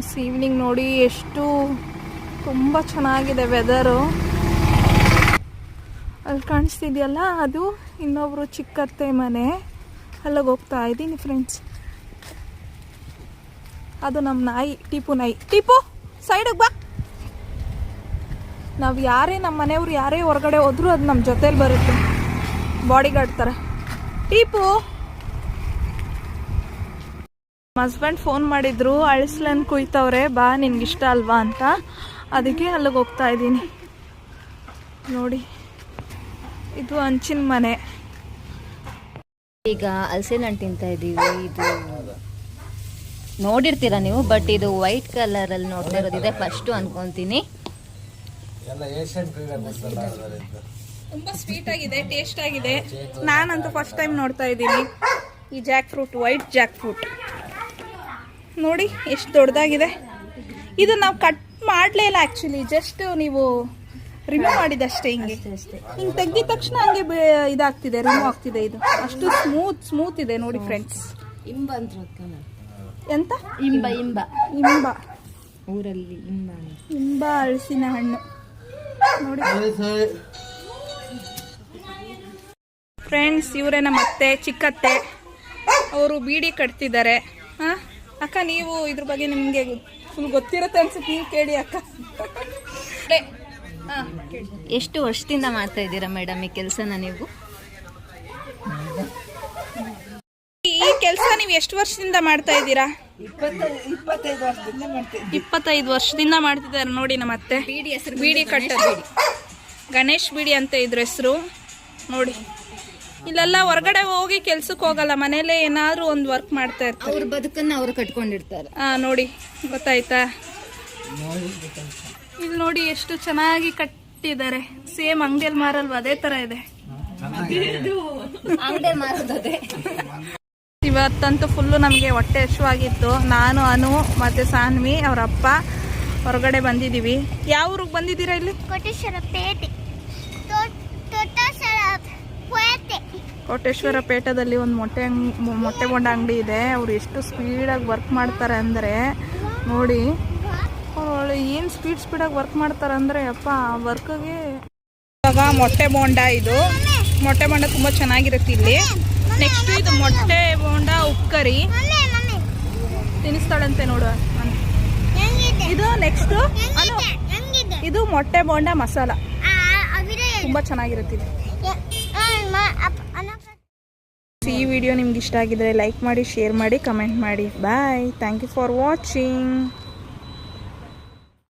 Friends, evening ನೋಡಿ ಎಷ್ಟು ತುಂಬ ಚೆನ್ನಾಗಿದೆ ವೆದರು. ಅಲ್ಲಿ ಕಾಣಿಸ್ತಿದೆಯಲ್ಲ, ಅದು ಇನ್ನೊಬ್ರು ಚಿಕ್ಕತ್ತೆ ಮನೆ. ಅಲ್ಲಿಗೆ ಹೋಗ್ತಾ ಇದ್ದೀನಿ ಫ್ರೆಂಡ್ಸ್. ಅದು ನಮ್ಮ ನಾಯಿ, ಟಿಪು ನಾಯಿ. ಟಿಪು ಸೈಡಿಗೆ ಬಾ. ನಾವು ಯಾರೇ ನಮ್ಮ ಮನೆಯವ್ರು ಯಾರೇ ಹೊರಗಡೆ ಹೋದ್ರು ಅದು ನಮ್ಮ ಜೊತೇಲಿ ಬರುತ್ತೆ, ಬಾಡಿ ಗಾರ್ಡ್ ಥರ. ಟಿಪು, ನಮ್ಮ ಹಸ್ಬೆಂಡ್ ಫೋನ್ ಮಾಡಿದ್ರು, ಅಳಿಸ್ಲನ್ ಕುಯ್ತವ್ರೆ, ಬಾ ನಿನ್ಗಿಷ್ಟ ಅಲ್ವಾ ಅಂತ. ಅದಕ್ಕೆ ಅಲ್ಲಿಗೆ ಹೋಗ್ತಾ ಇದ್ದೀನಿ. ನೋಡಿ, ಇದು ಹಂಚಿನ ಮನೆ. ಈಗ ಹಲಸಿನ ಹಣ್ಣು ತಿಂತಾ ಇದ್ದೀವಿ. ಇದು ನೋಡಿರ್ತೀರಾ ನೀವು, ಬಟ್ ಇದು ವೈಟ್ ಕಲರ್ ಅಲ್ಲಿ ನೋಡ್ತಾ ಇರೋದಿದೆ ಫಸ್ಟ್ ಅನ್ಕೊಂತೀನಿ. ತುಂಬಾ ಸ್ವೀಟ್ ಆಗಿದೆ, ಟೇಸ್ಟ್ ಆಗಿದೆ. ನಾನಂತೂ ಫಸ್ಟ್ ಟೈಮ್ ನೋಡ್ತಾ ಇದ್ದೀನಿ ಈ Jack fruit, white Jack fruit. ನೋಡಿ ಎಷ್ಟು ದೊಡ್ಡದಾಗಿದೆ. ಇದು ನಾವು ಕಟ್ ಮಾಡಲೇ ಇಲ್ಲ ಆ್ಯಕ್ಚುಲಿ, ಜಸ್ಟ್ ನೀವು ರಿಮೂವ್ ಮಾಡಿದಷ್ಟೇ. ಹಿಂಗೆ ಹಿಂಗೆ ತೆಗ್ದಿದ ತಕ್ಷಣ ಹಂಗೆ ಇದಾಗ್ತಿದೆ, ರಿಮೂವ್ ಆಗ್ತಿದೆ. ಇದು ಅಷ್ಟು ಸ್ಮೂತ್ ಇದೆ ನೋಡಿ ಫ್ರೆಂಡ್ಸ್. ಇಂಬ ಅಂತ ಎಂತ? ಇಂಬ ಊರಲ್ಲಿ ಇಂಬ ಹಲಸಿನ ಹಣ್ಣು ನೋಡಿ ಫ್ರೆಂಡ್ಸ್. ಇವರೇ ನಮ್ಮ ಅತ್ತೆ, ಚಿಕ್ಕತ್ತೆ. ಅವರು ಬೀಡಿ ಕಟ್ತಿದ್ದಾರೆ. ಹಾಂ ಅಕ್ಕ, ನೀವು ಇದ್ರ ಬಗ್ಗೆ ನಿಮಗೆ ಫುಲ್ ಗೊತ್ತಿರುತ್ತೆ ಅನ್ಸುತ್ತೆ, ನೀವು ಕೇಳಿ ಅಕ್ಕ. ಎಷ್ಟು ವರ್ಷದಿಂದ ಮಾಡ್ತಾ ಇದ್ದೀರಾ ಮೇಡಮ್ ಈ ಕೆಲಸನ ನೀವು? ಈ ಕೆಲಸ ನೀವು ಎಷ್ಟು ವರ್ಷದಿಂದ ಮಾಡ್ತಾ ಇದ್ದೀರಾ? 25 ವರ್ಷದಿಂದ ಮಾಡ್ತಿದ್ದಾರೆ ನೋಡಿ ನಮ್ಮ ಅತ್ತೆ. ಬೀಡಿ ಕಟ್ಟೋದು ಗಣೇಶ್ ಬೀಡಿ ಅಂತ ಇದ್ರ ಹೆಸರು ನೋಡಿ. ಇಲ್ಲೆಲ್ಲ ಹೊರಗಡೆ ಹೋಗಿ ಕೆಲ್ಸಕ್ಕೆ ಹೋಗಲ್ಲ, ಮನೇಲೆ ಏನಾದ್ರು ಒಂದು ವರ್ಕ್ ಮಾಡ್ತಾ ಇರ್ತಾರೆ. ಅವ್ರ ಬದುಕನ್ನ ಅವ್ರು ಕಟ್ಕೊಂಡಿರ್ತಾರೆ. ನೋಡಿ ಗೊತ್ತಾಯ್ತಾ? ಇಲ್ಲಿ ನೋಡಿ ಎಷ್ಟು ಚೆನ್ನಾಗಿ ಕಟ್ಟಿದ್ದಾರೆ. ಸೇಮ್ ಅಂಗಡಿಯಲ್ಲಿ ಮಾರಲ್ವ, ಅದೇ ತರ ಇದೆ. ಇವತ್ತಂತೂ ಫುಲ್ಲು ನಮಗೆ ಹೊಟ್ಟೆ ಹಸಿವಾಗಿತ್ತು. ನಾನು, ಅನು ಮತ್ತೆ ಸಾನ್ವಿ ಅವ್ರ ಅಪ್ಪ ಹೊರಗಡೆ ಬಂದಿದ್ದೀವಿ. ಯಾವ ಊರಿಗೆ ಬಂದಿದ್ದೀರಾ? ಇಲ್ಲಿ ಕೋಟೇಶ್ವರ ಪೇಟದಲ್ಲಿ ಒಂದು ಮೊಟ್ಟೆ ಬೋಂಡ ಅಂಗಡಿ ಇದೆ. ಅವ್ರು ಎಷ್ಟು ಸ್ಪೀಡಾಗಿ ವರ್ಕ್ ಮಾಡ್ತಾರೆ ಅಂದರೆ ನೋಡಿ, ಅವಳು ಏನು ಸ್ಪೀಡಾಗಿ ವರ್ಕ್ ಮಾಡ್ತಾರೆ ಅಂದರೆ ಅಪ್ಪ ವರ್ಕ್ಗೆ. ಇವಾಗ ಮೊಟ್ಟೆ ಬೋಂಡ, ಇದು ಮೊಟ್ಟೆ ಬೋಂಡ ತುಂಬ ಚೆನ್ನಾಗಿರುತ್ತೆ ಇಲ್ಲಿ. ನೆಕ್ಸ್ಟ್ ಇದು ಮೊಟ್ಟೆ ಬೋಂಡ ಉಪ್ಕರಿ ತಿನ್ನಿಸ್ತಾಳಂತೆ ನೋಡುವ. ಇದು ನೆಕ್ಸ್ಟ್ ಇದು ಮೊಟ್ಟೆ ಬೋಂಡ ಮಸಾಲ, ತುಂಬ ಚೆನ್ನಾಗಿರುತ್ತೆ ಇದು. ಈ ವಿಡಿಯೋ ನಿಮ್ಗೆ ಇಷ್ಟ ಆಗಿದ್ರೆ ಲೈಕ್ ಮಾಡಿ, ಶೇರ್ ಮಾಡಿ, ಕಮೆಂಟ್ ಮಾಡಿ. Bye. Thank you for watching.